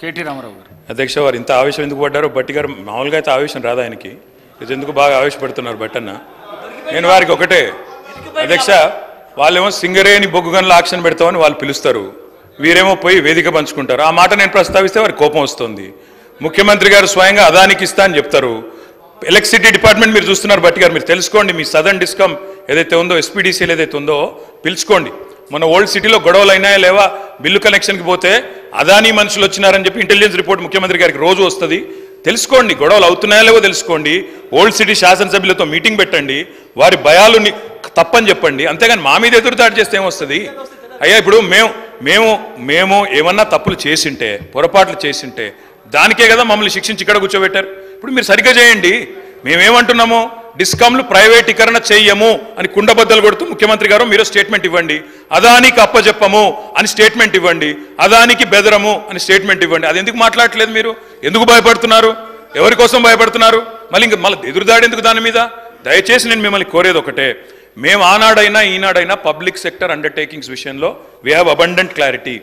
KT Ramarao గారు. అధ్యక్ష వారు ఇంత ఆవేశం ఎందుకు పడ్డారో బట్టి గారు మామూలుగా అయితే ఆవేశం రాదా ఆయనకి, ఇది ఎందుకు బాగా ఆవేశపడుతున్నారు బట్టన్న? నేను వారికి ఒకటే అధ్యక్ష, వాళ్ళేమో సింగరేణి బొగ్గుగన్ల ఆక్షన్ పెడతామని వాళ్ళు పిలుస్తారు, వీరేమో పోయి వేదిక పంచుకుంటారు. ఆ మాట నేను ప్రస్తావిస్తే వారికి కోపం వస్తుంది. ముఖ్యమంత్రి గారు స్వయంగా అదానికి ఇస్తా అని చెప్తారు. ఎలక్ట్రిసిటీ డిపార్ట్మెంట్ మీరు చూస్తున్నారు బట్టి గారు, మీరు తెలుసుకోండి. మీ సదర్న్ డిస్కమ్ ఏదైతే ఉందో, ఎస్పీడీసీలు ఏదైతే ఉందో పిలుచుకోండి. మన ఓల్డ్ సిటీలో గొడవలు అయినాయా లేవా, బిల్లు కనెక్షన్కి పోతే అదానీ మనుషులు వచ్చినారని చెప్పి ఇంటెలిజెన్స్ రిపోర్ట్ ముఖ్యమంత్రి గారికి రోజు వస్తుంది. తెలుసుకోండి, గొడవలు అవుతున్నాయా లేవో తెలుసుకోండి. ఓల్డ్ సిటీ శాసనసభ్యులతో మీటింగ్ పెట్టండి, వారి భయాలు తప్పని చెప్పండి. అంతేగాని మా మీద ఎదురుదాడి చేస్తే ఏమొస్తుంది? అయ్యా ఇప్పుడు మేము ఏమన్నా తప్పులు చేసింటే, పొరపాట్లు చేసింటే దానికే కదా మమ్మల్ని శిక్షించి ఇక్కడ కూర్చోబెట్టారు. ఇప్పుడు మీరు సరిగ్గా చేయండి. మేమేమంటున్నాము, డిస్కామ్లు ప్రైవేటీకరణ చెయ్యము అని కుండబద్దలు కొడుతూ ముఖ్యమంత్రి గారు మీరు స్టేట్మెంట్ ఇవ్వండి. అదానికి అప్పచెప్పము అని స్టేట్మెంట్ ఇవ్వండి. అదానికి బెదరము అని స్టేట్మెంట్ ఇవ్వండి. అది ఎందుకు మాట్లాడట్లేదు మీరు? ఎందుకు భయపడుతున్నారు? ఎవరి కోసం భయపడుతున్నారు? మళ్ళీ ఎదురుదాడి ఎందుకు దాని మీద? దయచేసి నేను మిమ్మల్ని కోరేది ఒకటే, మేము ఆనాడైనా ఈనాడైనా పబ్లిక్ సెక్టర్ అండర్టేకింగ్స్ విషయంలో వీ హ్యావ్ అబండెంట్ క్లారిటీ.